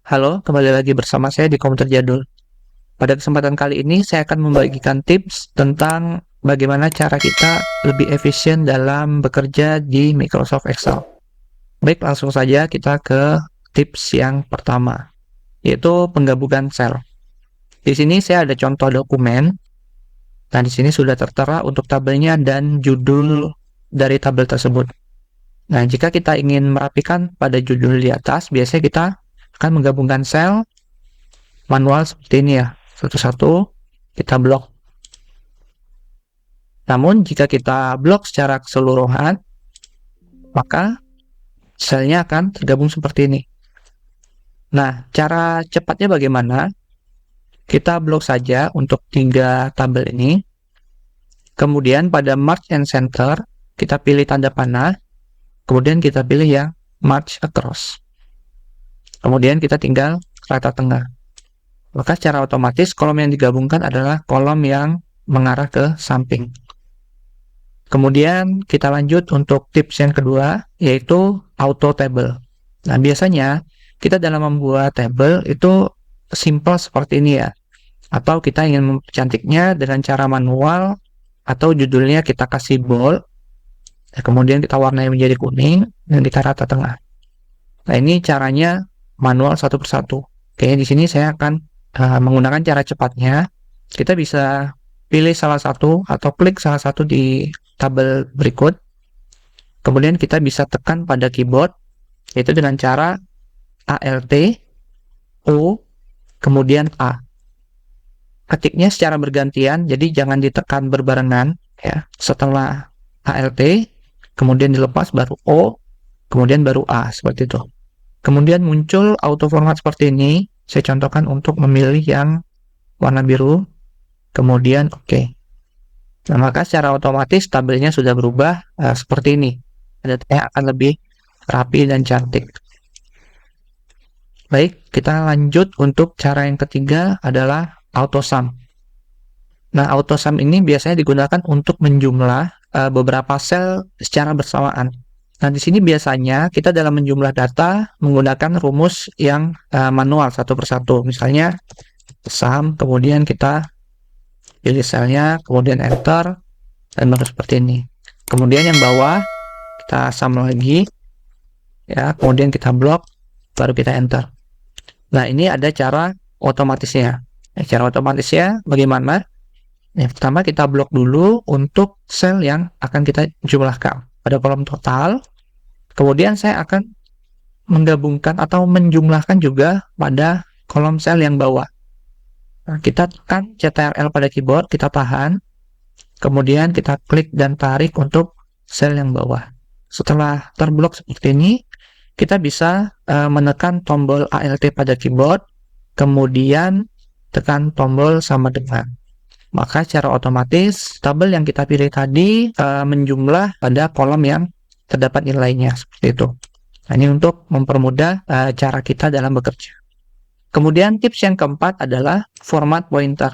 Halo, kembali lagi bersama saya di Komputer Jadul. Pada kesempatan kali ini, saya akan membagikan tips tentang bagaimana cara kita lebih efisien dalam bekerja di Microsoft Excel. Baik, langsung saja kita ke tips yang pertama, yaitu penggabungan sel. Di sini saya ada contoh dokumen. Nah, di sini sudah tertera untuk tabelnya dan judul dari tabel tersebut. Nah, jika kita ingin merapikan pada judul di atas, biasanya kita akan menggabungkan sel manual seperti ini ya, satu-satu kita blok. Namun jika kita blok secara keseluruhan, maka selnya akan tergabung seperti ini. Nah, cara cepatnya bagaimana? Kita blok saja untuk 3 tabel ini. Kemudian pada Merge and Center, kita pilih tanda panah. Kemudian kita pilih yang Merge Across. Kemudian kita tinggal rata tengah. Maka secara otomatis kolom yang digabungkan adalah kolom yang mengarah ke samping. Kemudian kita lanjut untuk tips yang kedua, yaitu auto table. Nah, biasanya kita dalam membuat table itu simple seperti ini ya. Atau kita ingin mempercantiknya dengan cara manual, atau judulnya kita kasih bold, kemudian kita warnai menjadi kuning, dan kita rata tengah. Nah, ini caranya manual satu persatu. Oke, di sini saya akan menggunakan cara cepatnya. Kita bisa pilih salah satu atau klik salah satu di tabel berikut. Kemudian kita bisa tekan pada keyboard, yaitu dengan cara Alt, O, kemudian A. Ketiknya secara bergantian, jadi jangan ditekan berbarengan ya. Setelah Alt, kemudian dilepas baru O, kemudian baru A, seperti itu. Kemudian muncul auto format seperti ini. Saya contohkan untuk memilih yang warna biru, kemudian oke. Nah, maka secara otomatis tabelnya sudah berubah seperti ini. Datanya akan lebih rapi dan cantik. Baik, kita lanjut untuk cara yang ketiga adalah auto sum. Nah, auto sum ini biasanya digunakan untuk menjumlah beberapa sel secara bersamaan. Nah, di sini biasanya kita dalam menjumlah data menggunakan rumus yang manual satu persatu. Misalnya sum, kemudian kita pilih selnya, kemudian enter, dan baru seperti ini. Kemudian yang bawah kita sum lagi, ya. Kemudian kita blok, baru kita enter. Nah, ini ada cara otomatisnya. Cara otomatisnya bagaimana? Yang pertama kita blok dulu untuk sel yang akan kita jumlahkan pada kolom total. Kemudian saya akan menggabungkan atau menjumlahkan juga pada kolom sel yang bawah. Nah, kita tekan Ctrl pada keyboard, kita tahan. Kemudian kita klik dan tarik untuk sel yang bawah. Setelah terblok seperti ini, kita bisa menekan tombol Alt pada keyboard, kemudian tekan tombol sama dengan. Maka secara otomatis tabel yang kita pilih tadi menjumlah pada kolom yang terdapat nilainya, seperti itu. Nah, ini untuk mempermudah cara kita dalam bekerja. Kemudian tips yang keempat adalah format pointer.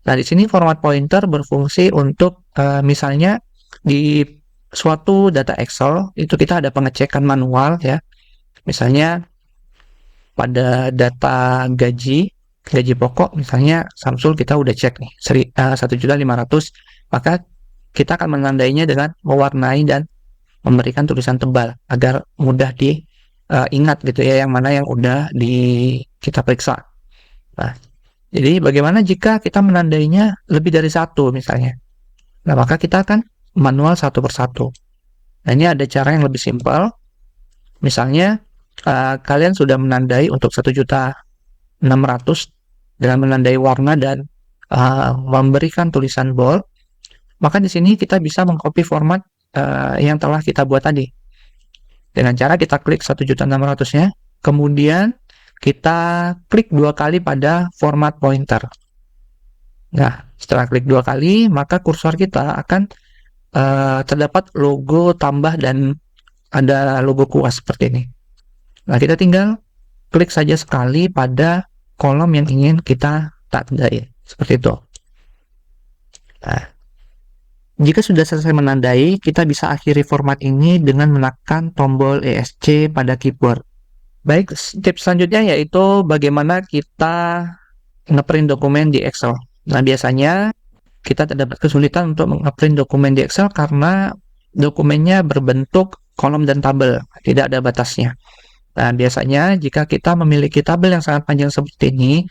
Nah, di sini format pointer berfungsi untuk misalnya di suatu data Excel itu kita ada pengecekan manual ya. Misalnya pada data gaji pokok, misalnya Samsul kita udah cek nih 1.500.000, maka kita akan menandainya dengan mewarnai dan memberikan tulisan tebal agar mudah diingat gitu ya, yang mana yang udah kita periksa. Nah, jadi bagaimana jika kita menandainya lebih dari satu misalnya? Nah, maka kita akan manual satu persatu. Nah, ini ada cara yang lebih simpel. Misalnya kalian sudah menandai untuk 1.600.000 dengan menandai warna dan memberikan tulisan bold, maka di sini kita bisa mengcopy format yang telah kita buat tadi dengan cara kita klik 1.600.000-nya, kemudian kita klik 2 kali pada format pointer. Nah, setelah klik 2 kali, maka kursor kita akan terdapat logo tambah dan ada logo kuas seperti ini. Nah, kita tinggal klik saja sekali pada kolom yang ingin kita tandai, seperti itu. Nah, jika sudah selesai menandai, kita bisa akhiri format ini dengan menekan tombol ESC pada keyboard. Baik, tips selanjutnya yaitu bagaimana kita ngeprint dokumen di Excel. Nah, biasanya kita terdapat kesulitan untuk ngeprint dokumen di Excel karena dokumennya berbentuk kolom dan tabel, tidak ada batasnya. Nah, biasanya jika kita memiliki tabel yang sangat panjang seperti ini,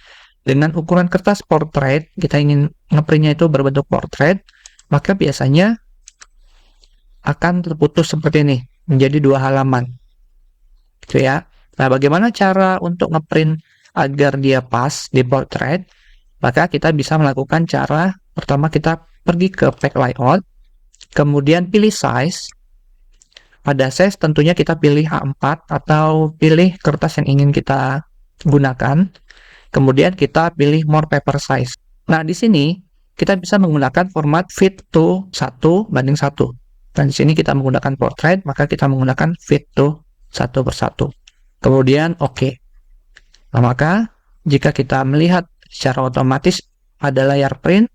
dengan ukuran kertas portrait, kita ingin ngeprintnya itu berbentuk portrait, maka biasanya akan terputus seperti ini, menjadi 2 halaman. Gitu ya. Nah, bagaimana cara untuk ngeprint agar dia pas di portrait? Maka kita bisa melakukan cara, pertama kita pergi ke Pack Layout, kemudian pilih Size. Pada size tentunya kita pilih A4 atau pilih kertas yang ingin kita gunakan. Kemudian kita pilih More Paper Size. Nah, di sini kita bisa menggunakan format fit to 1:1. Dan di sini kita menggunakan portrait, maka kita menggunakan fit to 1:1. Kemudian oke. Nah, maka jika kita melihat secara otomatis pada layar print,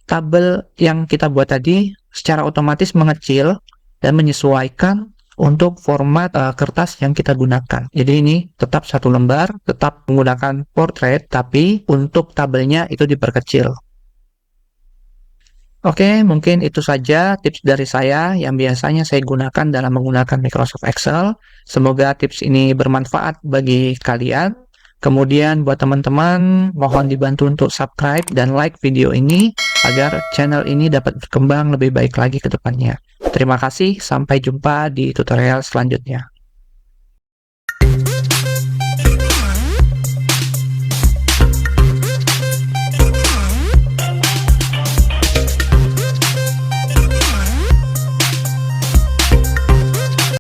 tabel yang kita buat tadi secara otomatis mengecil dan menyesuaikan untuk format kertas yang kita gunakan. Jadi ini tetap satu lembar, tetap menggunakan portrait, tapi untuk tabelnya itu diperkecil. Oke, mungkin itu saja tips dari saya yang biasanya saya gunakan dalam menggunakan Microsoft Excel. Semoga tips ini bermanfaat bagi kalian. Kemudian buat teman-teman, mohon dibantu untuk subscribe dan like video ini agar channel ini dapat berkembang lebih baik lagi ke depannya. Terima kasih, sampai jumpa di tutorial selanjutnya.